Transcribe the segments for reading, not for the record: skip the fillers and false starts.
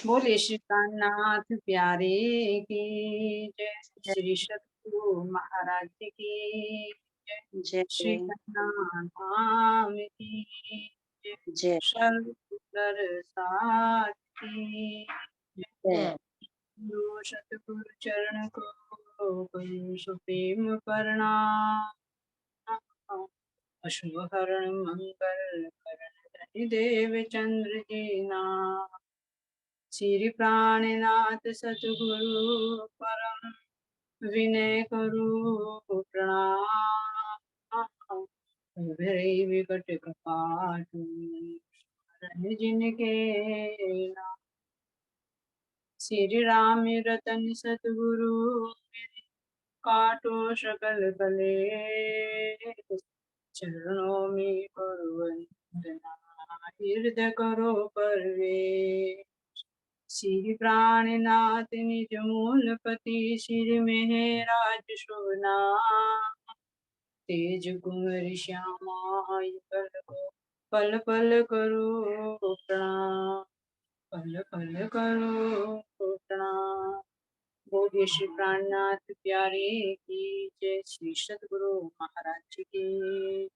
बोले श्री कान्नाथ प्यारे की जय। श्री सतगुरु महाराज की जय। जय श्री कान्हा धाम की जय। जय सर्वसुंदर साथ की जय। गुरु सतगुरु चरण को करूं सुप्रीम प्रणाम। अशुभ हरण मंगल करण देव चंद्र जी नाम। श्री प्राणनाथ सतगुरु परम विनय करो प्रणाम। भय विकट कपाट जिनके नाम। श्री राम रतन सतगुरु काटो सकल कलेश। चरणों में करो वंदना हृदय करो प्रवेश। श्री प्राणनाथ निज मूलपति सिर में है राज शोभना। तेज कुंवर श्यामा युगल को पल पल करो प्रणाम। पल पल करो प्रणाम। बोलिए श्री प्राणनाथ प्यारे की जय। श्री सतगुरु महाराज जी की।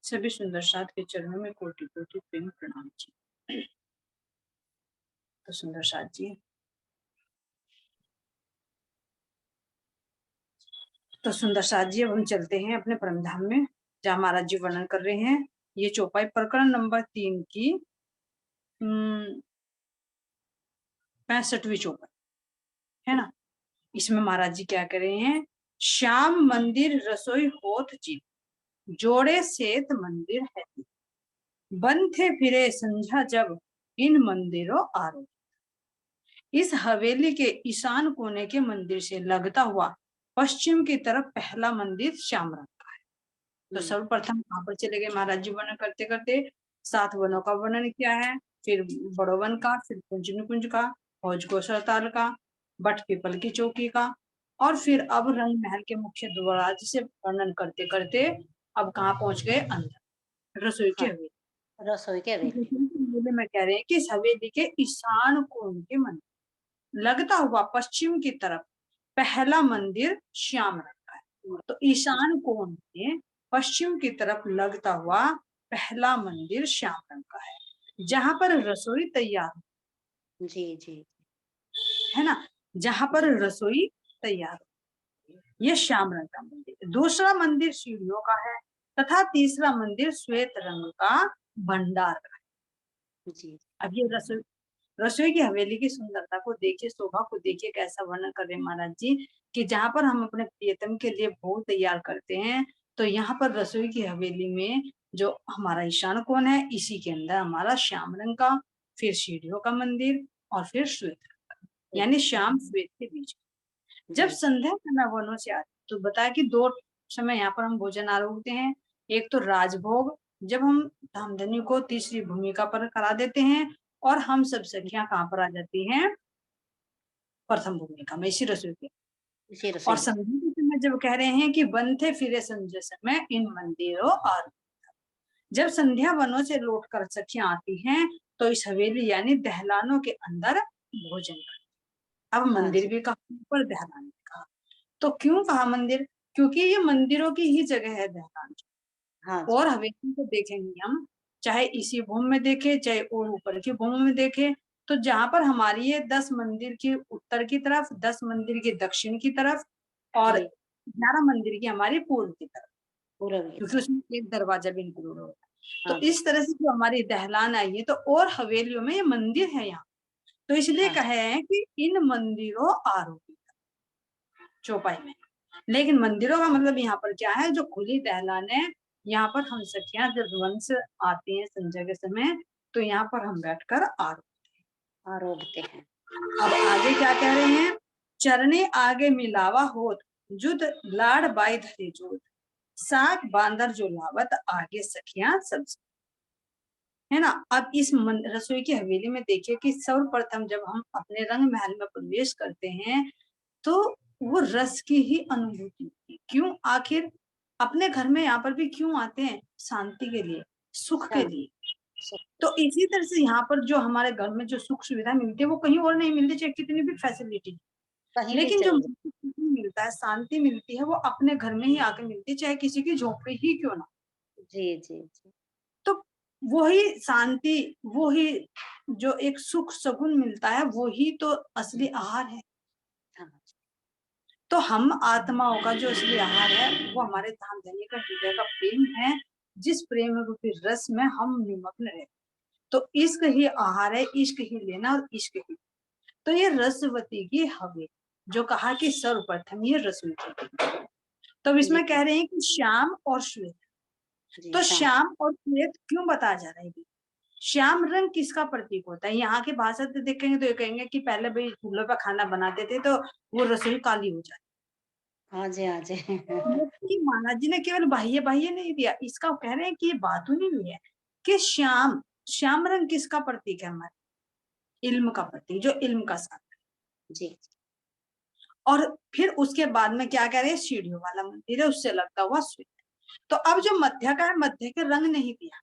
सभी सुंदर साथ के चरणों में कोटि कोटि प्रेम प्रणाम जी। तो सुंदर साथ जी, तो सुंदर साथ जी अब हम चलते हैं अपने परम धाम में, जहाँ महाराज जी वर्णन कर रहे हैं ये चौपाई प्रकरण नंबर 3 की 65वीं चौपाई है ना। इसमें महाराज जी क्या कर रहे हैं? श्याम मंदिर रसोई होत चित, जोड़े सेत मंदिर है। बन थे फिरे संझा जब, इन मंदिरों आरो। इस हवेली के ईशान कोने के मंदिर से लगता हुआ पश्चिम की तरफ पहला मंदिर श्याम रंग का है। तो सर्वप्रथम वहां पर चले गए महाराज जी। वर्णन करते करते 7 वनों का वर्णन किया है, फिर बड़ो वन का, फिर कुंज निकुंज का, हौज गोसरताल का, बट पीपल की चौकी का, और फिर अब रंग महल के मुख्य दरवाजे से वर्णन करते करते अब कहाँ पहुंच गए? अंदर रसोई की हवेली। रसोई के हवेली में कह रहे हैं कि इस हवेली के ईशान कोण के मंदिर लगता हुआ पश्चिम की तरफ पहला मंदिर श्याम रंग का है। तो ईशान कोण में पश्चिम की तरफ लगता हुआ पहला मंदिर श्याम रंग का है, जहां पर रसोई तैयार जी जी है ना, जहां पर रसोई तैयार। ये श्याम रंग का मंदिर है। दूसरा मंदिर सीढ़ियों का है तथा तीसरा मंदिर श्वेत रंग का भंडार का है। जी। अब ये रसोई की हवेली की सुंदरता को देखिए, शोभा को देखिए, कैसा वर्णन कर रहे हैं महाराज जी कि जहां पर हम अपने प्रियतम के लिए भोग तैयार करते हैं, तो यहाँ पर रसोई की हवेली में जो हमारा ईशान कोण है, इसी के अंदर हमारा श्याम रंग का, फिर सीढ़ियों का मंदिर, और फिर श्वेत रंग का, यानी श्याम श्वेत के बीच। जब संध्या समय वनों से आते तो बताया कि 2 समय यहाँ पर हम भोजन आरोगते हैं। एक तो राजभोग, जब हम धामधनी को तीसरी भूमिका पर करा देते हैं, और हम सब सखियां कहाँ पर आ जाती हैं? प्रथम भूमिका में, इसी रसोई के। और संध्या के समय जब कह रहे हैं कि बनते फिरे संध्या समय इन मंदिरों और, जब संध्या वनों से लौट कर सखियां आती हैं तो इस हवेली यानी दहलानों के अंदर भोजन करती। अब मंदिर भी कहा पर दहलान भी कहा। तो क्यों कहा मंदिर? क्योंकि ये मंदिरों की ही जगह है दहलान। और हवेली को देखेंगे हम, चाहे इसी भूमि में देखे, चाहे और ऊपर की भूमि में देखे, तो जहां पर हमारी ये 10 मंदिर की उत्तर की तरफ, 10 मंदिर की दक्षिण की तरफ, और 11 मंदिर की हमारी पूर्व की तरफ, क्योंकि उसमें एक दरवाजा भी इंक्लूड होगा। तो इस तरह से जो हमारी दहलान आई है, तो और हवेलियों में ये मंदिर है यहाँ, तो इसलिए कहे हैं कि इन मंदिरों आरोपी चौपाई में। लेकिन मंदिरों का मतलब यहाँ पर क्या है? जो खुली दहलान है, यहाँ पर हम सखियां जब वन से आती हैं संध्या के समय, तो यहाँ पर हम बैठकर आरोगते हैं। अब आगे क्या कह रहे हैं? चरणे आगे मिलावा होत, जुद लाड़ बाई धरे जोत, साग बांदर जो लावत आगे सखियां सब, है ना। अब इस रसोई की हवेली में देखिए कि सर्वप्रथम जब हम अपने रंग महल में प्रवेश करते हैं, तो वो रस की ही अनुभूति होती। क्यों? आखिर अपने घर में यहाँ पर भी क्यों आते हैं? शांति के लिए, सुख के लिए। सब तो इसी तरह से यहाँ पर जो हमारे घर में जो सुख सुविधा मिलती है वो कहीं और नहीं मिलती, चाहे कितनी भी फैसिलिटी, कहीं भी लेकिन जो चले जाओ। सुकून मिलता है, शांति मिलती है, वो अपने घर में ही आके मिलती है, चाहे किसी की झोपड़ी ही क्यों ना। जी, जी, जी। तो वही शांति, वही जो एक सुख सुकून मिलता है, वही तो असली आहार है। हाँ, तो हम आत्माओं का जो असली आहार है वो हमारे धाम धन्य का हृदय का प्रेम है, जिस प्रेम रूपी रस में हम निमग्न रहे। तो इश्क ही आहार है, इश्क ही लेना और इश्क ही। तो ये रसवती की हवे, जो कहा कि सर्वप्रथम ये रसोई की। तो जी, इसमें कह रहे हैं कि श्याम और श्वेत। जी, तो शाम। श्याम और श्वेत क्यों बताया जा रहा है ये? श्याम रंग किसका प्रतीक होता है? यहाँ की भाषा से देखेंगे तो ये कहेंगे कि पहले भाई चूल्हे पर खाना बनाते थे तो वो रसोई काली हो जाती। हाँ जी, हाँ जी। जबकि महाराज जी ने केवल बाह्य बाह्य नहीं दिया, इसका कह रहे हैं कि ये बात नहीं हुई है कि श्याम, श्याम रंग किसका प्रतीक है? हमारे इल्म का प्रतीक, जो इल्म का साथ। जी, और फिर उसके बाद में क्या कह रहे हैं? सीढ़ियों वाला मंदिर है, उससे लगता हुआ श्वेत। तो अब जो मध्य का है, मध्य के रंग नहीं दिया।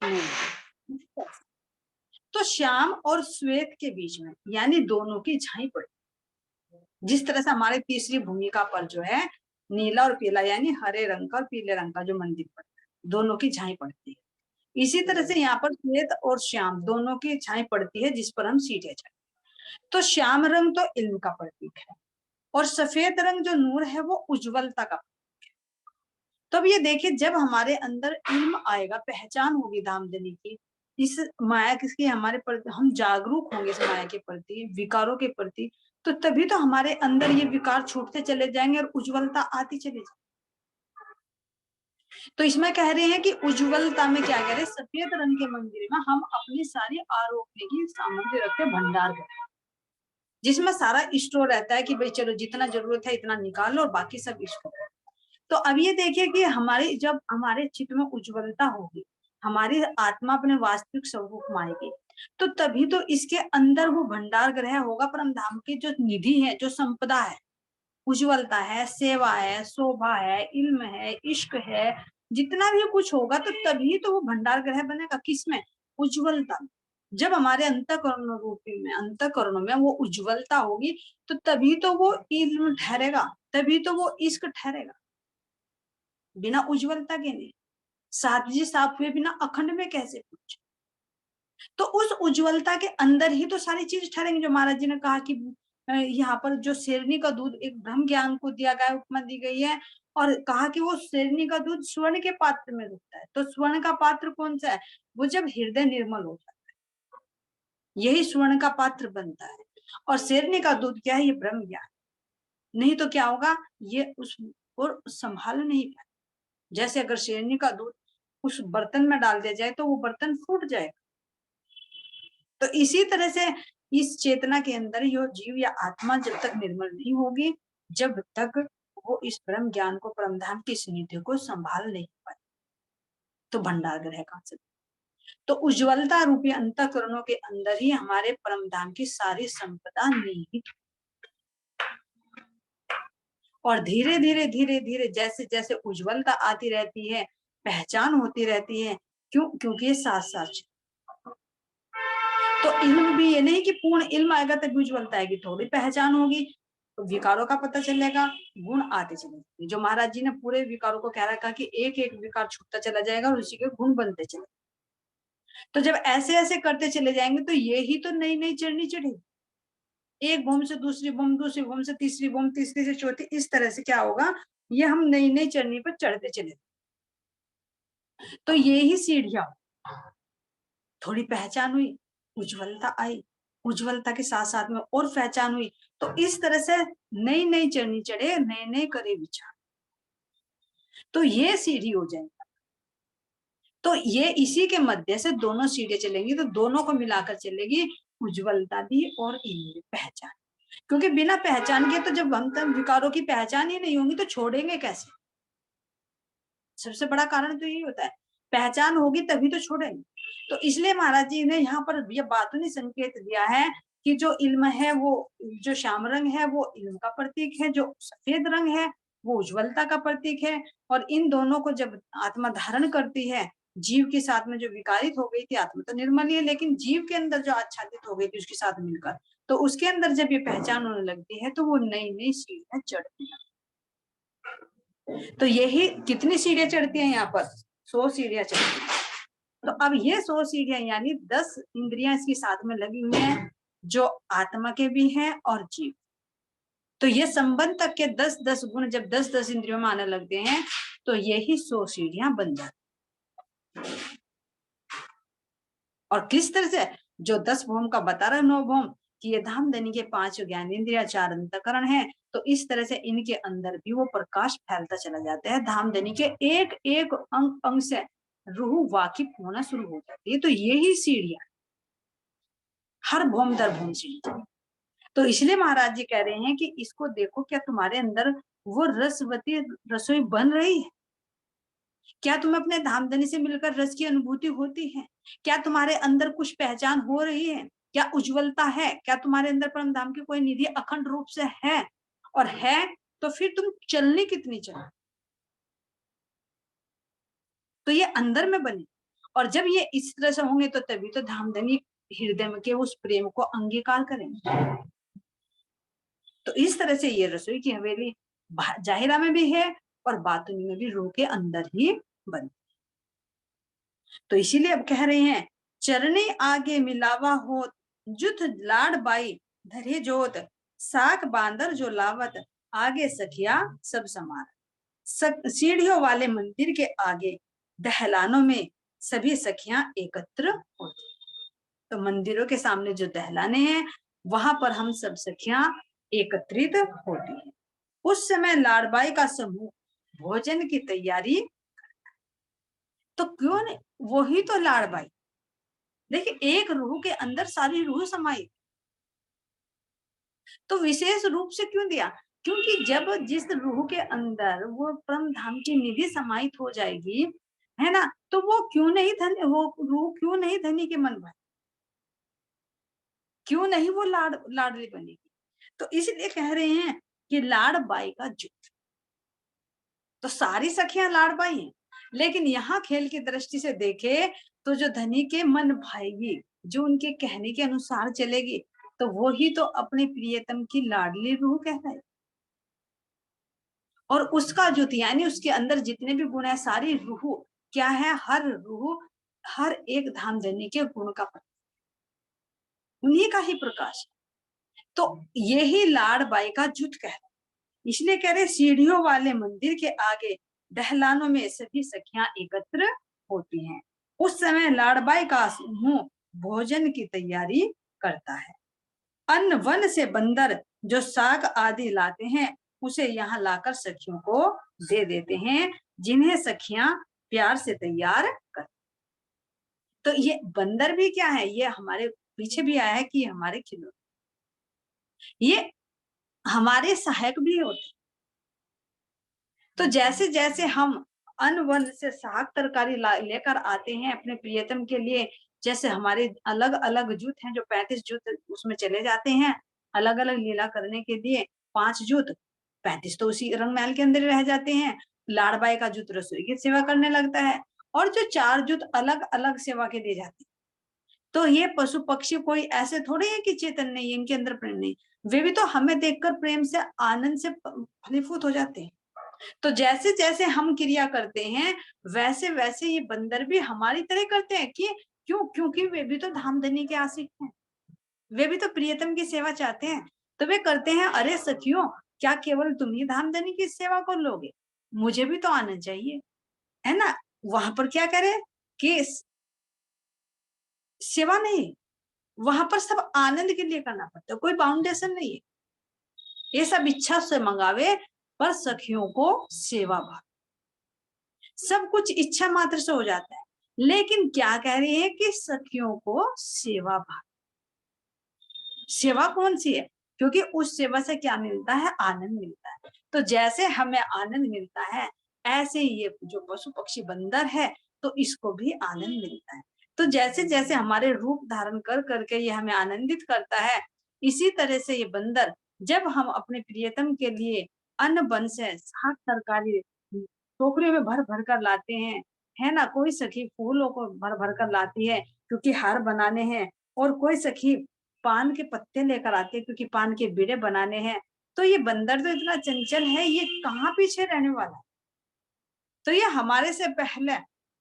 नहीं, तो श्याम और श्वेत के बीच में यानी दोनों की झाई पड़ी। जिस तरह से हमारे तीसरी भूमिका पर जो है नीला और पीला यानी हरे रंग का और पीले रंग का जो मंदिर पड़ता है, दोनों की झाई पड़ती है। इसी तरह जी, से यहाँ पर श्वेत और श्याम दोनों की छाई पड़ती है, जिस पर हम सीधे चढ़े। तो श्याम रंग तो इल्म का प्रतीक है और सफेद रंग जो नूर है वो उज्ज्वलता का। तो अब ये देखिए, जब हमारे अंदर इल्म आएगा, पहचान होगी धामधनी की, इस माया किसकी हमारे प्रति, हम जागरूक होंगे इस माया के प्रति, विकारों के प्रति, तो तभी तो हमारे अंदर ये विकार छूटते चले जाएंगे और उज्ज्वलता आती चली जाएगी। तो इसमें कह रहे हैं कि उज्ज्वलता में क्या कह रहे हैं? सफेद रंग के मंदिर में हम अपनी सारी आरोग्य की सामग्री रख के भंडार करें, जिसमें सारा स्टोर रहता है कि भाई चलो जितना जरूरत है इतना निकालो और बाकी सब स्टोर। तो अब ये देखिए कि हमारी जब हमारे चित्त में उज्ज्वलता होगी, हमारी आत्मा अपने वास्तविक स्वरूप में आएगी, तो तभी तो इसके अंदर वो भंडार ग्रह होगा, परम धाम की जो निधि है, जो संपदा है, उज्ज्वलता है, सेवा है, शोभा है, इल्म है, इश्क है, जितना भी कुछ होगा, तो तभी तो वो भंडार ग्रह बनेगा। किसमें? उज्ज्वलता। जब हमारे अंतःकरण रूपी में, अंतःकरणों में वो उज्ज्वलता होगी, तो तभी तो वो इल्म ठहरेगा, तभी तो वो इश्क ठहरेगा। बिना उज्ज्वलता के नहीं। सादगी साफ हुए बिना अखंड में कैसे पूछ? तो उस उज्ज्वलता के अंदर ही तो सारी चीज ठहरेंगी। जो महाराज जी ने कहा कि यहाँ पर जो शेरनी का दूध एक ब्रह्म ज्ञान को दिया गया, उपमा दी गई है, और कहा कि वो शेरनी का दूध स्वर्ण के पात्र में रुकता है। तो स्वर्ण का पात्र कौन सा है? वो जब हृदय निर्मल हो जाता है, यही स्वर्ण का पात्र बनता है। और शेरनी का दूध क्या है? ये ब्रह्म ज्ञान। नहीं तो क्या होगा? ये उस और संभाल नहीं पाए। जैसे अगर शेरनी का दूध उस बर्तन में डाल दिया जाए तो वो बर्तन फूट जाएगा। तो इसी तरह से इस चेतना के अंदर यो जीव या आत्मा जब तक निर्मल नहीं होगी, जब तक वो इस ब्रह्म ज्ञान को, परमधाम की इस निधि को संभाल नहीं पाए, तो भंडार ग्रह कहां से? तो उज्ज्वलता रूपी अंतःकरणों के अंदर ही हमारे परमधाम की सारी संपदा निहित। और धीरे धीरे धीरे धीरे जैसे जैसे उज्ज्वलता आती रहती है, पहचान होती रहती है। क्यों? क्योंकि ये साथ साथ चलते। तो इल्म भी ये नहीं कि पूर्ण इल्म आएगा तभी उज्ज्वलता आएगी, थोड़ी पहचान होगी तो विकारों का पता चलेगा, गुण आते चलेंगे। जो महाराज जी ने पूरे विकारों को कह रखा कि एक एक विकार छूटता चला जाएगा और उसी के गुण बनते चले। तो जब ऐसे ऐसे करते चले जाएंगे तो ये ही तो नई नई चढ़नी चढ़ेगी। एक भूम से दूसरी भूम, दूसरी भूम से तीसरी भूम, तीसरी से चौथी, इस तरह से क्या होगा? ये हम नई नई चढ़नी पर चढ़ते चले। तो ये ही सीढ़ियां, थोड़ी पहचान हुई, उज्ज्वलता आई, उज्ज्वलता के साथ साथ में और पहचान हुई, तो इस तरह से नई नई चढ़नी चढ़े, नए नए करे विचार, तो ये सीढ़ी हो जाएगा। तो ये इसी के मध्य से दोनों सीढ़ियां चलेंगी, तो दोनों को मिलाकर चलेगी उज्ज्वलता भी और इल्म पहचान। क्योंकि बिना पहचान के तो जब हम तक विकारों की पहचान ही नहीं होगी तो छोड़ेंगे कैसे? सबसे बड़ा कारण तो यही होता है, पहचान होगी तभी तो छोड़ेंगे। तो इसलिए महाराज जी ने यहाँ पर यह बातूनी संकेत दिया है कि जो इल्म है वो, जो श्याम रंग है वो इल्म का प्रतीक है, जो सफेद रंग है वो उज्ज्वलता का प्रतीक है। और इन दोनों को जब आत्मा धारण करती है जीव के साथ में जो विकारित हो गई थी, आत्मा तो निर्मल ही है, लेकिन जीव के अंदर जो आच्छादित हो गई थी उसके साथ मिलकर, तो उसके अंदर जब ये पहचान होने लगती है तो वो नई नई सीढ़ियां चढ़ती है। तो यही कितनी सीढ़ियां चढ़ती हैं यहाँ पर? 100 सीढ़ियां चढ़ती हैं। तो अब ये 100 सीढ़ियां यानी 10 इंद्रियां इसके साथ में लगी हुई हैं, जो आत्मा के भी हैं और जीव। तो ये संबंध तक के 10-10 गुण जब 10-10 इंद्रियों में आने लगते हैं तो यही 100 सीढ़ियां बन जाती। और किस तरह से? जो 10 भौम का बता रहा है, 9 भौम, कि ये धामधनी के 5 ज्ञानेंद्रिया, 4 अंतःकरण है, तो इस तरह से इनके अंदर भी वो प्रकाश फैलता चला जाता है। धामधनी के एक एक अंग अंग से रूह वाकिफ होना शुरू हो जाती है। तो यही सीढ़ियां हर भौम दर भौम सीढ़ी। तो इसलिए महाराज जी कह रहे हैं कि इसको देखो, क्या तुम्हारे अंदर वो रसवती रसोई बन रही है? क्या तुम्हें अपने धामधनी से मिलकर रस की अनुभूति होती है? क्या तुम्हारे अंदर कुछ पहचान हो रही है? क्या उज्ज्वलता है? क्या तुम्हारे अंदर परम धाम की कोई निधि अखंड रूप से है? और है तो फिर तुम चलनी कितनी चलो? तो ये अंदर में बने, और जब ये इस तरह से होंगे तो तभी तो धामधनी हृदय में के उस प्रेम को अंगीकार करेंगे। तो इस तरह से ये रसोई की हवेली जाहिरा में भी है और बातुनी में भी रूह के अंदर ही बनती। तो इसीलिए अब कह रहे हैं, चरणी आगे मिलावा हो, जुथ लाड बाई धरे जोत, साक बांदर जो लावत, आगे सखिया सब समार। सीढ़ियों वाले मंदिर के आगे दहलानों में सभी सखियां एकत्र होती। तो मंदिरों के सामने जो दहलाने हैं वहां पर हम सब सखियां एकत्रित होती हैं। उस समय लाड़बाई का समूह भोजन की तैयारी, तो क्यों नहीं, वही तो लाड़बाई। देखिए, एक रूह के अंदर सारी रूह समाई, तो विशेष रूप से क्यों दिया? क्योंकि जब जिस रूह के अंदर वो परम धाम की निधि समाहित हो जाएगी, है ना, तो वो क्यों नहीं धन, वो रूह क्यों नहीं धनी के मन भाई, क्यों नहीं वो लाडली बनेगी? तो इसलिए कह रहे हैं कि लाड़बाई का जुट। तो सारी सखियां लाड़बाई हैं, लेकिन यहाँ खेल की दृष्टि से देखे तो जो धनी के मन भाएगी, जो उनके कहने के अनुसार चलेगी, तो वो ही तो अपने प्रियतम की लाडली रूह कहलाए। और उसका जो यानी उसके अंदर जितने भी गुण है, सारी रूह क्या है? हर रूह, हर एक धामधनी के गुण का प्रकाश, उन्हीं का ही प्रकाश है। तो यही लाड़बाई का जुट कह रहे, इसलिए कह रहे सीढ़ियों वाले मंदिर के आगे दहलानों में सभी सखियां एकत्र होती हैं। उस समय लाड़बाई का समूह भोजन की तैयारी करता है। अन्न वन से बंदर जो साग आदि लाते हैं उसे यहाँ लाकर सखियों को दे देते हैं, जिन्हें सखियां प्यार से तैयार कर। तो ये बंदर भी क्या है? ये हमारे पीछे भी आया है कि हमारे खिलौने, ये हमारे सहायक भी होते। तो जैसे जैसे हम अन्न वन से साग तरकारी लेकर आते हैं अपने प्रियतम के लिए, जैसे हमारे अलग अलग जूथ हैं, जो 35 जूथ उसमें चले जाते हैं अलग अलग लीला करने के लिए, 5 जूथ, 35 तो उसी रंग महल के अंदर रह जाते हैं। लाड़बाई का जूथ रसोई की सेवा करने लगता है, और जो 4 जूथ अलग अलग सेवा के लिए जाते हैं। तो ये पशु पक्षी कोई ऐसे थोड़े है कि चेतन नहीं, इनके अंदर प्रेम नहीं, वे भी तो हमें देखकर प्रेम से आनंद से फलीभूत हो जाते हैं। तो जैसे जैसे हम क्रिया करते हैं वैसे वैसे ये बंदर भी हमारी तरह करते हैं कि क्यों? क्योंकि वे भी तो धामधनी के आशिक हैं, वे भी तो प्रियतम की सेवा चाहते हैं। तो वे करते हैं, अरे सखियों, क्या केवल तुम ही धामधनी की सेवा कर लोगे? मुझे भी तो आना चाहिए, है ना? वहां पर क्या करे कि सेवा नहीं, वहां पर सब आनंद के लिए करना पड़ता है, कोई बाउंडेशन नहीं है। ये सब इच्छा से मंगावे, पर सखियों को सेवा भाव, सब कुछ इच्छा मात्र से हो जाता है। लेकिन क्या कह रही है कि सखियों को सेवा भाव। सेवा कौन सी है? क्योंकि उस सेवा से क्या मिलता है? आनंद मिलता है। तो जैसे हमें आनंद मिलता है, ऐसे ये जो पशु पक्षी बंदर है, तो इसको भी आनंद मिलता है। तो जैसे जैसे हमारे रूप धारण कर करके ये हमें आनंदित करता है, इसी तरह से ये बंदर, जब हम अपने प्रियतम के लिए अन्न बन से साग तरकारी टोकरे में भर भर कर लाते हैं, है ना, कोई सखी फूलों को भर भर कर लाती है क्योंकि हार बनाने हैं, और कोई सखी पान के पत्ते लेकर आती है क्योंकि पान के बीड़े बनाने हैं। तो ये बंदर तो इतना चंचल है, ये कहाँ पीछे रहने वाला है। तो ये हमारे से पहले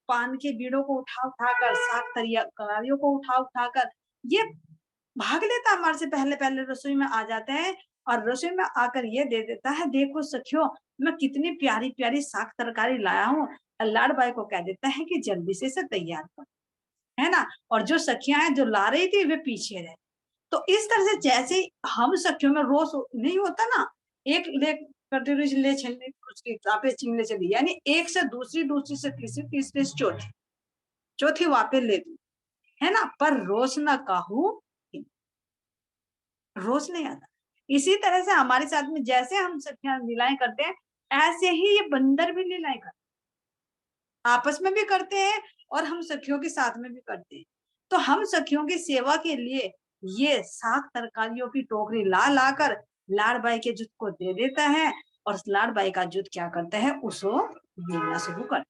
पान के बीड़ों को उठा उठा कर, साग तरियारियों को उठा उठा कर ये भाग लेता, हमारे से पहले पहले रसोई में आ जाते हैं, और रसोई में आकर ये दे देता है, देखो सखियों मैं कितनी प्यारी प्यारी साग तरकारी लाया हूँ। लाड़ बाई को कह देता है कि जल्दी से इसे तैयार कर, है ना। और जो सखियां हैं जो ला रही थी वे पीछे रहे। तो इस तरह से जैसे हम सखियों में रोष नहीं होता ना, एक ले करते हुए ले चलने उसकी वापस छीनने चली, यानी एक से दूसरी, दूसरी से तीसरी, तीसरी से चौथी, चौथी वापस ले ली, है ना। पर रोष ना काहू, रोष नहीं आता। इसी तरह से हमारे साथ में जैसे हम सखियां लीलाएं करते हैं, ऐसे ही ये बंदर भी लीलाएं करते हैं, आपस में भी करते हैं और हम सखियों के साथ में भी करते हैं। तो हम सखियों की सेवा के लिए ये साग तरकारियों की टोकरी ला ला कर लाड़बाई के जुट को दे देता है, और लाड़बाई का जुट क्या करता है, उसको मिलना शुरू कर।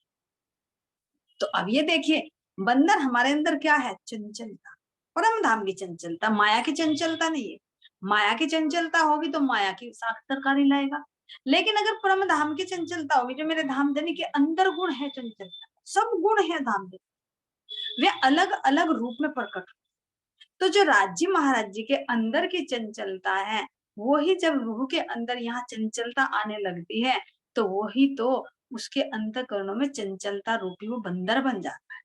तो अब ये देखिए, बंदर हमारे अंदर क्या है, चंचलता, परम धाम की चंचलता, माया की चंचलता नहीं है। माया की चंचलता होगी तो माया की साग तरकारी लाएगा, लेकिन अगर परम धाम की चंचलता होगी, जो मेरे धामधनी के अंदर गुण है चंचलता, सब गुण है धामधनी, वे अलग अलग रूप में प्रकट। तो जो राज्य महाराज जी के अंदर की चंचलता है, वो ही जब रूह के अंदर यहाँ चंचलता आने लगती है, तो वो ही तो उसके अंतःकरणों में चंचलता रूपी वो बंदर बन जाता है।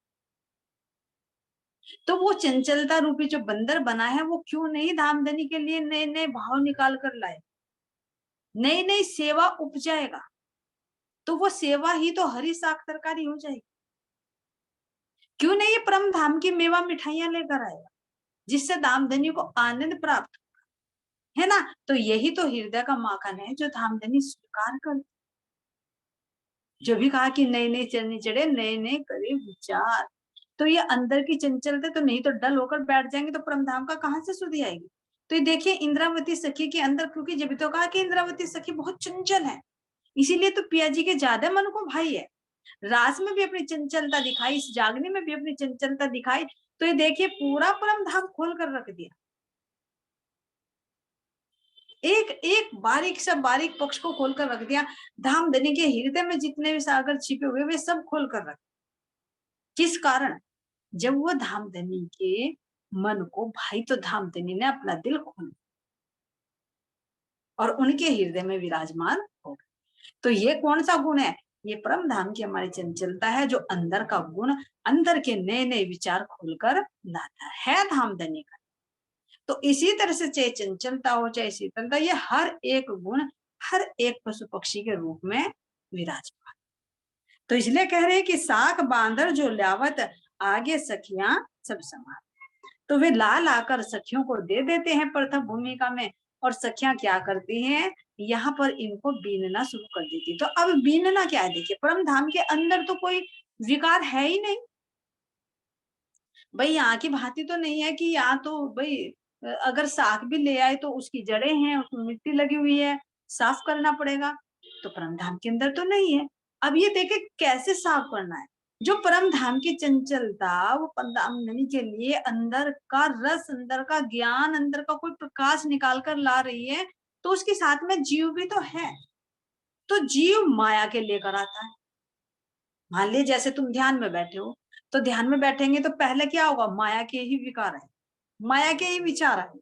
तो वो चंचलता रूपी जो बंदर बना है, वो क्यों नहीं धामधनी के लिए नए नए भाव निकाल कर लाए, नई नई सेवा उपजाएगा, तो वो सेवा ही तो हरी साग तरकारी हो जाएगी। क्यों नहीं ये परम धाम की मेवा मिठाइयां लेकर आएगा, जिससे धामधनी को आनंद प्राप्त, है ना। तो यही तो हृदय का माखन है जो धामधनी स्वीकार कर, जो भी कहा कि नए नए चरनी चढ़े, नए नए करे विचार। तो ये अंदर की चंचलता, तो नहीं तो डल होकर बैठ जाएंगे तो परम धाम का कहां से सुधि आएगी। तो ये देखिए इंद्रावती सखी के अंदर, क्योंकि जब तो कहा कि इंद्रावती सखी बहुत चंचल है, इसीलिए तो पिया जी के ज्यादा मन को भाई है। रास में भी अपनी चंचलता दिखाई, इस जागने में भी अपनी चंचलता दिखाई। तो ये देखिए पूरा परम धाम खोल कर रख दिया, एक एक बारीक सा बारीक पक्ष को खोलकर रख दिया। धामधनी के हृदय में जितने भी सागर छिपे हुए वे सब खोल कर रख। किस कारण, जब वो धामधनी के मन को भाई, तो धामधनी ने अपना दिल खोल और उनके हृदय में विराजमान हो गए। तो ये कौन सा गुण है, ये परम धाम की हमारी चंचलता है, जो अंदर का गुण, अंदर के नए नए विचार खोलकर लाता है धामधनी का। तो इसी तरह से चाहे चंचलता हो चाहे शीतलता, ये हर एक गुण हर एक पशु पक्षी के रूप में विराजमान। तो इसलिए कह रहे हैं कि साक बांदर जो लावत, आगे सखियां सब समान। तो वे ला लाकर सखियों को दे देते हैं प्रथम भूमिका में, और सखियां क्या करती हैं, यहाँ पर इनको बीनना शुरू कर देती। तो अब बीनना क्या है, देखिए परम धाम के अंदर तो कोई विकार है ही नहीं भाई, यहाँ की भांति तो नहीं है कि यहाँ तो भाई अगर साग भी ले आए तो उसकी जड़ें हैं, उसमें मिट्टी लगी हुई है, साफ करना पड़ेगा। तो परम धाम के अंदर तो नहीं है। अब ये देखे कैसे साफ करना है, जो परम धाम की चंचलता, वो परमधामनी के लिए अंदर का रस, अंदर का ज्ञान, अंदर का कोई प्रकाश निकाल कर ला रही है, तो उसके साथ में जीव भी तो है। तो जीव माया के लेकर आता है। मान लीजिए जैसे तुम ध्यान में बैठे हो, तो ध्यान में बैठेंगे तो पहले क्या होगा, माया के ही विकार है, माया के ही विचार है।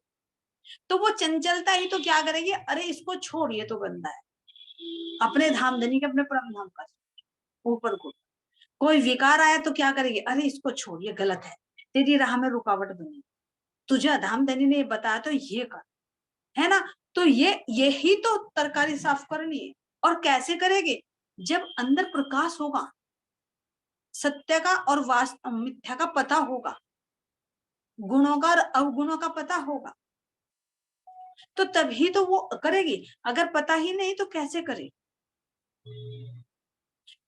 तो वो चंचलता ही तो क्या करेगी, अरे इसको छोड़, ये तो गंदा है, अपने धामधनी के अपने परम धाम का ऊपर को। कोई विकार आया तो क्या करेगी, अरे इसको छोड़, ये गलत है, तेरी राह में रुकावट बनी, तुझे धामधनी ने बताया तो ये कर, है ना। तो यही तो तरकारी साफ करनी है। और कैसे करेगी, जब अंदर प्रकाश होगा, सत्य का और वास्तव मिथ्या का पता होगा, गुणों का और अवगुणों का पता होगा, तो तभी तो वो करेगी। अगर पता ही नहीं तो कैसे करे।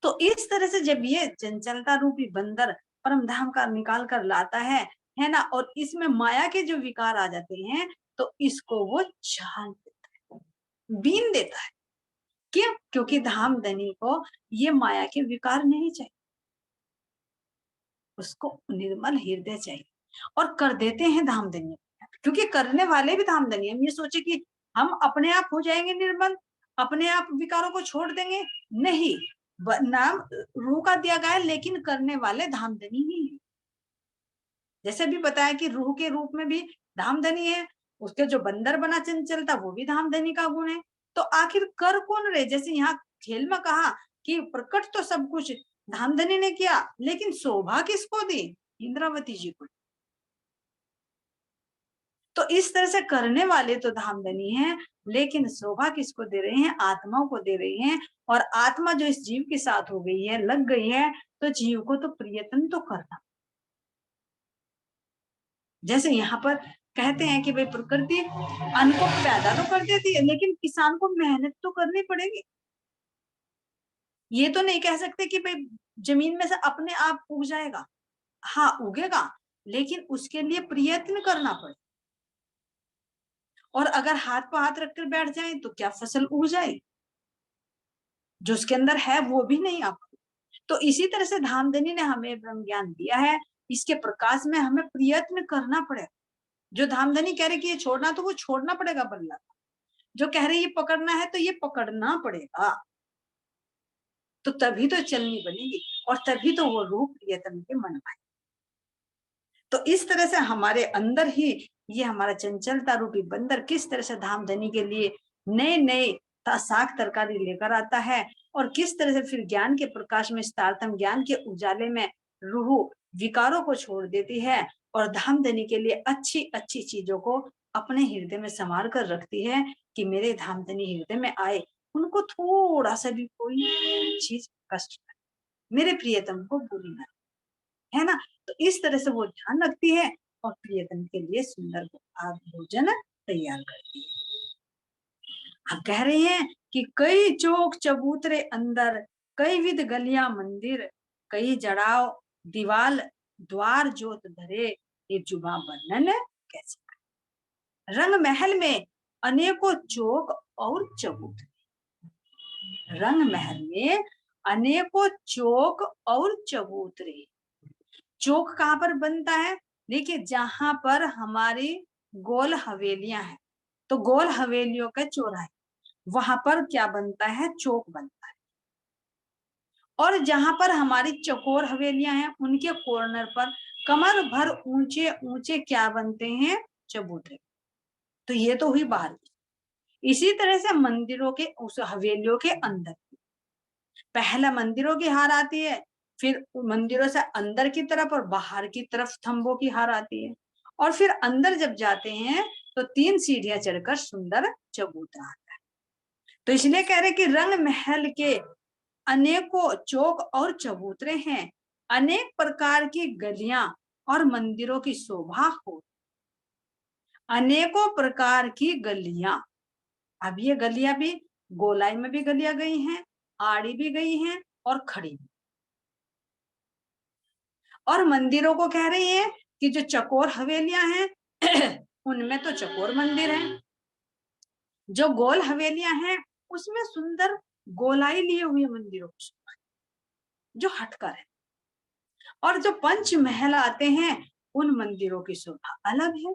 तो इस तरह से जब ये चंचलता रूपी बंदर परम धाम का निकाल कर लाता है ना, और इसमें माया के जो विकार आ जाते हैं, तो इसको वो छान देता है, बीन देता है। क्यों, क्योंकि धामधनी को ये माया के विकार नहीं चाहिए। उसको निर्मल हृदय चाहिए, और कर देते हैं धामधनी, क्योंकि करने वाले भी धामधनी। हम ये सोचे कि हम अपने आप हो जाएंगे निर्मल, अपने आप विकारों को छोड़ देंगे, नहीं। नाम रूह का दिया गया है, लेकिन करने वाले धामधनी ही है। जैसे भी बताया कि रूह के रूप में भी धामधनी है, उसके जो बंदर बना चंचलता वो भी धामधनी का गुण है। तो आखिर कर कौन रहे? जैसे यहाँ खेल में कहा कि प्रकट तो सब कुछ धामधनी ने किया, लेकिन शोभा किसको दी? इंद्रावती जी को। तो इस तरह से करने वाले तो धामधनी हैं, लेकिन शोभा किसको दे रहे हैं? आत्मा को दे रहे हैं। और आत्मा जो इस जीव के साथ हो गई है, लग गई है, तो जीव को तो प्रियतम तो करना। जैसे यहाँ पर कहते हैं कि भाई प्रकृति अन्न को पैदा तो कर देती है, लेकिन किसान को मेहनत तो करनी पड़ेगी। ये तो नहीं कह सकते कि भाई जमीन में से अपने आप उग जाएगा। हाँ उगेगा, लेकिन उसके लिए प्रयत्न करना पड़े। और अगर हाथ पर हाथ रखकर बैठ जाए तो क्या फसल उग जाए? जो उसके अंदर है वो भी नहीं आ पाए। तो इसी तरह से धामधनी ने हमें ब्रह्म ज्ञान दिया है, इसके प्रकाश में हमें प्रयत्न करना पड़ेगा। जो धामधनी कह रहे कि ये छोड़ना, तो वो छोड़ना पड़ेगा बल्ला। जो कह रहे ये पकड़ना है, तो ये पकड़ना पड़ेगा। तो तभी तो चलनी बनेगी, और तभी तो वो रूप प्रियतम के मन पाए। तो इस तरह से हमारे अंदर ही ये हमारा चंचलता रूपी बंदर किस तरह से धामधनी के लिए नए नए साग तरकारी लेकर आता है, और किस तरह से फिर ज्ञान के प्रकाश में, स्तारतम ज्ञान के उजाले में रूह विकारों को छोड़ देती है, और धामधनी के लिए अच्छी अच्छी चीजों को अपने हृदय में संभाल कर रखती है कि मेरे धामधनी हृदय में आए, उनको थोड़ा सा भी कोई चीज कष्ट न, मेरे प्रियतम को बुरी न, है ना। तो इस तरह से वो ध्यान रखती है, और प्रियतम के लिए सुंदर भोजन तैयार करती है। आप कह रहे हैं कि कई चौक चबूतरे अंदर, कई विध गलियां मंदिर, कई जड़ाव दीवाल द्वार जोत धरे, ये जुबा वर्णन कैसे? रंग महल में अनेकों चौक और चबूतरे, रंग महल में अनेकों चौक और चबूतरे। चौक कहाँ पर बनता है? देखिए, जहां पर हमारी गोल हवेलियां हैं, तो गोल हवेलियों का चौराहे, वहां पर क्या बनता है? चौक बनता है। और जहां पर हमारी चौकोर हवेलियां हैं, उनके कॉर्नर पर कमर भर ऊंचे ऊंचे क्या बनते हैं? चबूतरे। तो ये तो हुई बाहर की। इसी तरह से मंदिरों के, उस हवेलियों के अंदर पहला मंदिरों की हार आती है, फिर मंदिरों से अंदर की तरफ और बाहर की तरफ थंबों की हार आती है, और फिर अंदर जब जाते हैं तो 3 सीढ़ियां चढ़कर सुंदर चबूतरा आता है। तो इसलिए कह रहे कि रंग महल के अनेकों चौक और चबूतरे हैं, अनेक प्रकार की गलियां और मंदिरों की शोभा हो, अनेकों प्रकार की गलियां। अब ये गलियां भी गोलाई में भी गलियां गई हैं, आड़ी भी गई हैं, और खड़ी भी। और मंदिरों को कह रही है कि जो चकोर हवेलियां हैं उनमें तो चकोर मंदिर हैं, जो गोल हवेलियां हैं उसमें सुंदर गोलाई लिए हुए मंदिरों की शोभा, जो हटकर है। और जो पंच महल आते हैं, उन मंदिरों की शोभा अलग है,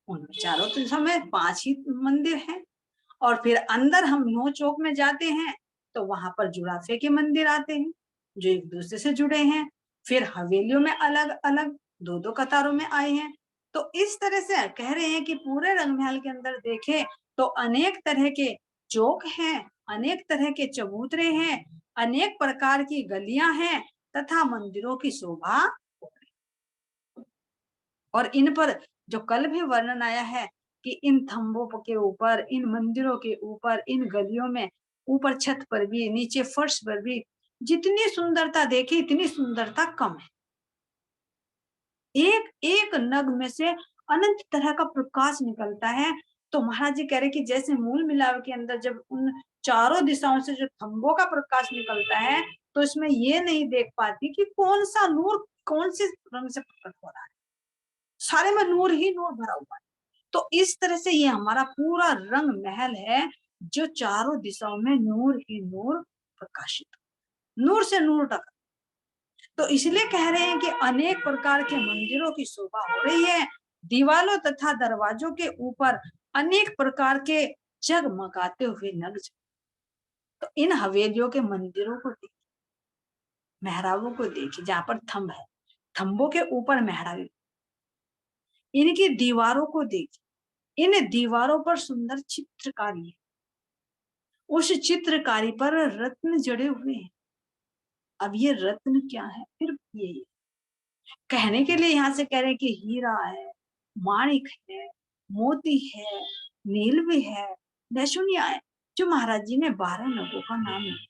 उनमें चारों दिशा में 5 ही मंदिर हैं। और फिर अंदर हम नौ चौक में जाते हैं, तो वहां पर जुड़ाफे के मंदिर आते हैं, जो एक दूसरे से जुड़े हैं। फिर हवेलियों में अलग अलग दो दो कतारों में आए हैं। तो इस तरह से कह रहे हैं कि पूरे रंगमहल के अंदर देखें तो अनेक तरह के चौक हैं, अनेक तरह के चबूतरे हैं, अनेक प्रकार की गलियां हैं, तथा मंदिरों की शोभा। और इन पर जो कल भी वर्णन आया है कि इन थंबों के ऊपर, इन मंदिरों के ऊपर, इन गलियों में, ऊपर छत पर भी, नीचे फर्श पर भी, जितनी सुंदरता देखी इतनी सुंदरता कम है। एक एक नग में से अनंत तरह का प्रकाश निकलता है। तो महाराज जी कह रहे कि जैसे मूल मिलाव के अंदर जब उन चारों दिशाओं से जो थंबों का प्रकाश निकलता है, तो इसमें ये नहीं देख पाती कि कौन सा नूर कौन से रंग से प्रकट हो रहा है, सारे में नूर ही नूर भरा हुआ है। तो इस तरह से ये हमारा पूरा रंग महल है, जो चारों दिशाओं में नूर ही नूर प्रकाशित, नूर से नूर तक। तो इसलिए कह रहे हैं कि अनेक प्रकार के मंदिरों की शोभा हो रही है, दीवालों तथा दरवाजों के ऊपर अनेक प्रकार के जगमगाते हुए नग। तो इन हवेलियों के मंदिरों को देखिए, मेहराबों को देखिए, जहां पर थंब है, थंबों के ऊपर मेहराब, इनकी दीवारों को देखिए, इन दीवारों पर सुंदर चित्रकारी है, उस चित्रकारी पर रत्न जड़े हुए हैं। अब ये रत्न क्या है, फिर ये कहने के लिए यहाँ से कह रहे हैं कि हीरा है, माणिक है, मोती है, नील भी है, लहसुनिया है, जो महाराज जी ने 12 नगों का नाम लिया।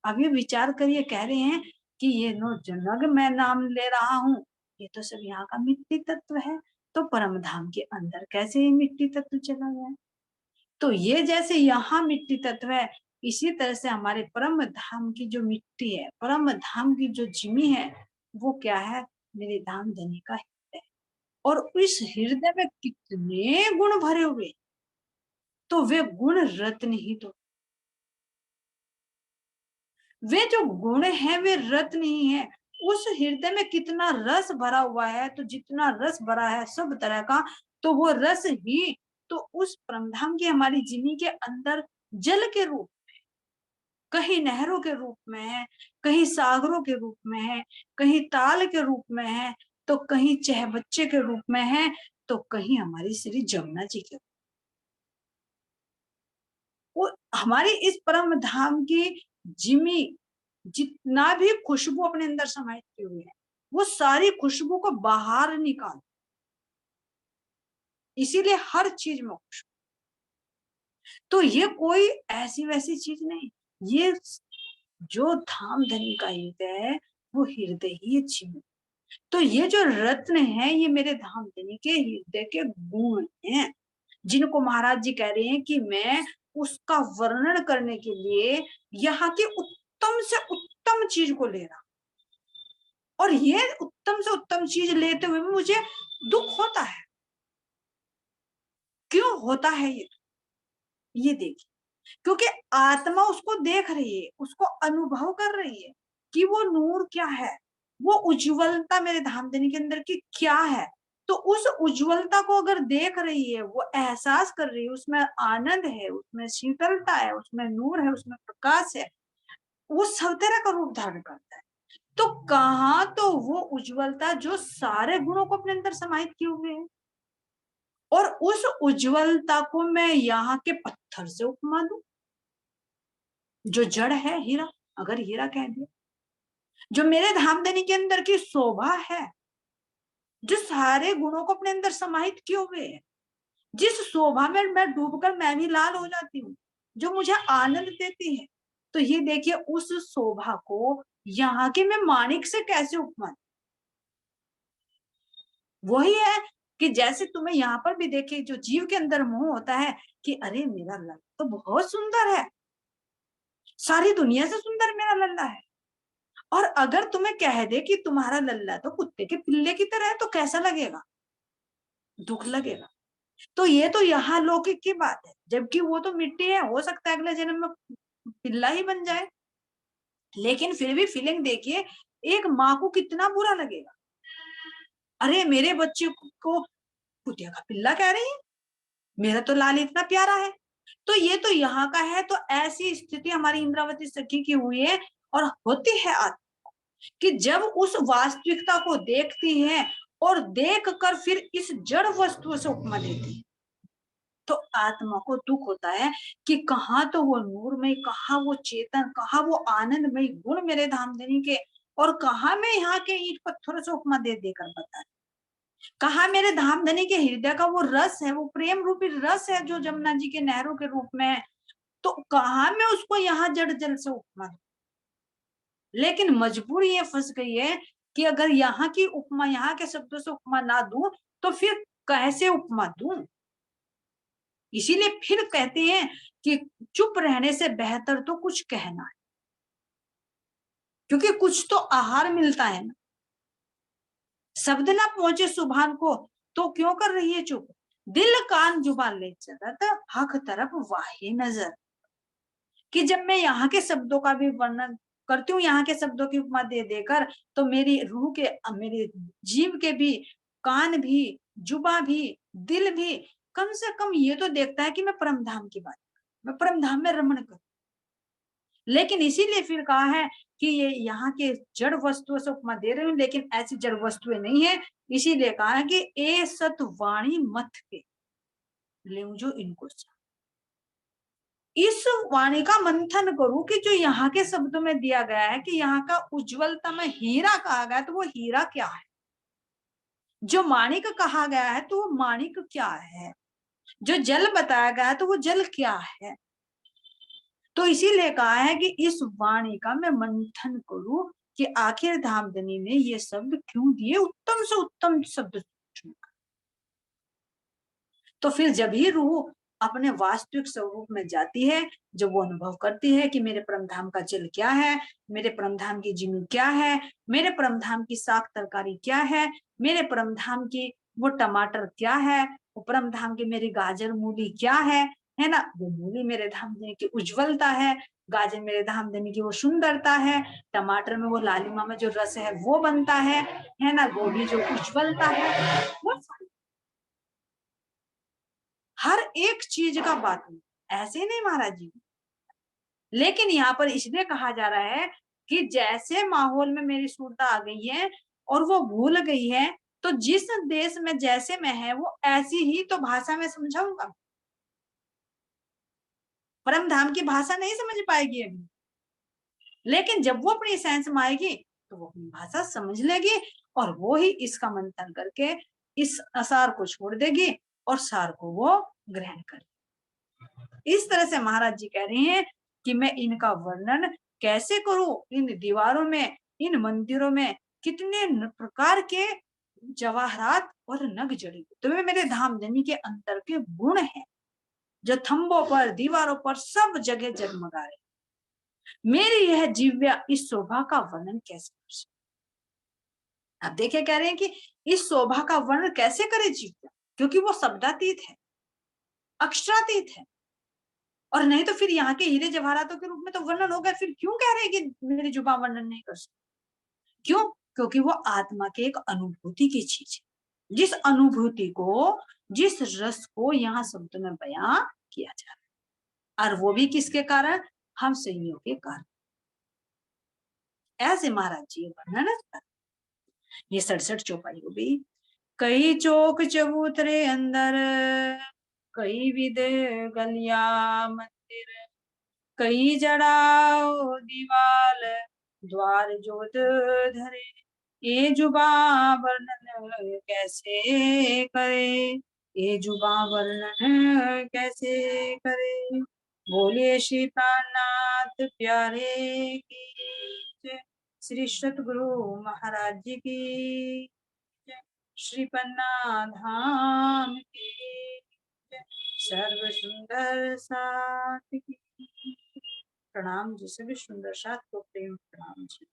अब ये विचार करिए, कह रहे हैं कि ये नो जो नग मैं नाम ले रहा हूँ, ये तो सब यहाँ का मिट्टी तत्व है, तो परम धाम के अंदर कैसे ये मिट्टी तत्व चला गया। तो ये जैसे यहाँ मिट्टी तत्व है, इसी तरह से हमारे परम धाम की जो मिट्टी है, परम धाम की जो जिमी है, वो क्या है, मेरे धाम धनी का हृदय। और इस हृदय में कितने गुण भरे हुए, तो वे गुण रत्न ही तो, वे जो गुण है वे रत्न ही है। उस हृदय में कितना रस भरा हुआ है, तो जितना रस भरा है सब तरह का, तो वो रस ही तो उस परमधाम की हमारी जिमी के अंदर जल के रूप, कहीं नहरों के रूप में है, कहीं सागरों के रूप में है, कहीं ताल के रूप में है, तो कहीं चह बच्चे के रूप में है, तो कहीं हमारी श्री जमुना जी के। वो हमारी इस परम धाम की जिमी जितना भी खुशबू अपने अंदर समाये हुए है, वो सारी खुशबू को बाहर निकाल, इसीलिए हर चीज में खुशबू। तो ये कोई ऐसी वैसी चीज नहीं, ये जो धाम धनी का हृदय है, वो हृदय ही जिमी। तो ये जो रत्न है, ये मेरे धाम धनी के हृदय के गुण हैं, जिनको महाराज जी कह रहे हैं कि मैं उसका वर्णन करने के लिए यहाँ की उत्तम से उत्तम चीज को ले रहा, और ये उत्तम से उत्तम चीज लेते हुए भी मुझे दुख होता है। क्यों होता है ये देखिए, क्योंकि आत्मा उसको देख रही है, उसको अनुभव कर रही है कि वो नूर क्या है, वो उज्ज्वलता मेरे धामधनी के अंदर की क्या है। तो उस उज्ज्वलता को अगर देख रही है, वो एहसास कर रही है, उसमें आनंद है, उसमें शीतलता है, उसमें नूर है, उसमें प्रकाश है, वो सब तरह का रूप धारण करता है। तो कहाँ तो वो उज्ज्वलता जो सारे गुणों को अपने अंदर समाहित किए हुए है, और उस उज्ज्वलता को मैं यहाँ के पत्थर से उपमा दूं, जो जड़ है हीरा, अगर हीरा कह दिया, जो मेरे धामधनी के अंदर की शोभा है, जो सारे गुणों को अपने अंदर समाहित किए हुए है, जिस शोभा में मैं डूबकर मैं भी लाल हो जाती हूँ, जो मुझे आनंद देती है, तो ये देखिए उस शोभा को यहाँ के मैं माणिक से कैसे उपमा। वही है कि जैसे तुम्हें यहाँ पर भी देखिए, जो जीव के अंदर मोह होता है कि अरे मेरा लल्ला तो बहुत सुंदर है, सारी दुनिया से सुंदर मेरा लल्ला है, और अगर तुम्हें कह दे कि तुम्हारा लल्ला तो कुत्ते के पिल्ले की तरह है, तो कैसा लगेगा, दुख लगेगा। तो ये तो यहाँ लौकिक की बात है, जबकि वो तो मिट्टी है, हो सकता है अगले जन्म में पिल्ला ही बन जाए, लेकिन फिर भी फीलिंग देखिए, एक माँ को कितना बुरा लगेगा, अरे मेरे बच्चे को कुतिया का पिल्ला कह रही है, मेरा तो लाल इतना प्यारा है। तो ये तो यहाँ का है, तो ऐसी स्थिति हमारी इंद्रावती सखी की हुई है, और होती है कि जब उस वास्तविकता को देखती है और देखकर फिर इस जड़ वस्तु से उपमा देती है, तो आत्मा को दुख होता है कि कहाँ तो वो नूरमय, कहाँ वो चेतन, कहाँ वो आनंदमय गुण मेरे धामधनी के, और कहाँ मैं यहाँ के ईंट पत्थरों से उपमा दे देकर बता, कहा मेरे धामधनी के हृदय का वो रस है, वो प्रेम रूपी रस है जो जमुना जी के नहरों के रूप में है, तो कहा मैं उसको यहाँ जड़ जल से उपमा दूं। लेकिन मजबूरी ये फंस गई है कि अगर यहाँ की उपमा, यहाँ के शब्दों से उपमा ना दूं, तो फिर कैसे उपमा दूं। इसीलिए फिर कहते हैं कि चुप रहने से बेहतर तो कुछ कहना है, क्योंकि कुछ तो आहार मिलता है ना। शब्द ना पहुंचे सुभान को तो क्यों कर रही है चुप, दिल कान जुबान ले चलत हक तरफ वाही नजर, कि जब मैं यहाँ के शब्दों का भी वर्णन करती हूँ यहाँ के शब्दों की उपमा दे देकर, तो मेरी रूह के मेरे जीव के भी, कान भी, जुबान भी, दिल भी कम से कम ये तो देखता है कि मैं परम धाम की बात कर, मैं परम धाम में रमण करूँ। लेकिन इसीलिए फिर कहा है कि ये यहाँ के जड़ वस्तुओं से उपमा दे रहे हूँ, लेकिन ऐसी जड़ वस्तुएं नहीं है। इसीलिए कहा है कि ए सत वाणी मत के ले जो इनको सा। इस वाणी का मंथन करूं कि जो यहाँ के शब्दों में दिया गया है कि यहाँ का उज्जवलता में हीरा कहा गया है, तो वो हीरा क्या है? जो माणिक कहा गया है तो वो माणिक क्या है? जो जल बताया गया है तो वो जल क्या है? तो इसीलिए कहा है कि इस वाणी का मैं मंथन करूं कि आखिर धामधनी ने ये शब्द क्यों दिए, उत्तम से उत्तम शब्द। तो फिर जब ही रूह अपने वास्तविक स्वरूप में जाती है, जब वो अनुभव करती है कि मेरे परम धाम का जल क्या है, मेरे परम धाम की जिमी क्या है, मेरे परम धाम की साग तरकारी क्या है, मेरे परम धाम की वो टमाटर क्या है, वो परम धाम की मेरी गाजर मूली क्या है ना? वो मूली मेरे धामधनी की उज्जवलता है, गाजर मेरे धामधनी की वो सुंदरता है, टमाटर में वो लालिमा में जो रस है वो बनता है ना? गोभी जो उज्जवलता है, वो हर एक चीज का बात नहीं, ऐसे नहीं महाराज जी। लेकिन यहाँ पर इसलिए कहा जा रहा है कि जैसे माहौल में मेरी सूरता आ गई है और वो भूल गई है, तो जिस देश में जैसे मैं है वो ऐसी ही तो भाषा में समझाऊंगा। परम धाम की भाषा नहीं समझ पाएगी अभी, लेकिन जब वो अपनी सेंस में आएगी तो वो अपनी भाषा समझ लेगी, और वो ही इसका मंथन करके इस असार को छोड़ देगी और सार को वो ग्रहण कर। इस तरह से महाराज जी कह रहे हैं कि मैं इनका वर्णन कैसे करूं, इन दीवारों में, इन मंदिरों में कितने प्रकार के जवाहरात और नग जड़ी तो वे मेरे धामधनी के अंतर के गुण हैं, जो थंबों पर, दीवारों पर सब जगह जगमगा रहे। मेरी यह जिव्या इस शोभा का वर्णन कैसे कर सकती? अब देखिए कह रहे हैं कि इस शोभा का वर्णन कैसे करे जिव्या, क्योंकि वो शब्दातीत है, अक्षरातीत है। और नहीं तो फिर यहाँ के हीरे जवाहरातों के रूप में तो वर्णन हो गया, फिर क्यों कह रहे हैं कि मेरी जुबान वर्णन नहीं कर सकती? क्यों? क्योंकि वो आत्मा के एक अनुभूति की चीज है, जिस अनुभूति को, जिस रस को यहाँ शब्द में बयां किया जा रहा है, और वो भी किसके कारण? हम संयोग के कारण। ऐसे महाराज जी वर्णन है। ये 67 चौपाई हो गई। कई चौक चबूतरे अंदर, कई विद गलिया मंदिर, कई जड़ाओ दीवाल, द्वार जोत धरे, ये जुबा वर्णन कैसे करे, ये जुबा वर्णन कैसे करे। बोले श्री प्राणनाथ प्यारे की जय, श्री सतगुरु महाराज जी की जय, श्री पन्ना धाम की जय, सर्व सुंदर साथ की। प्रणाम जी, सभी सुंदर साथ को प्रेम प्रणाम जी।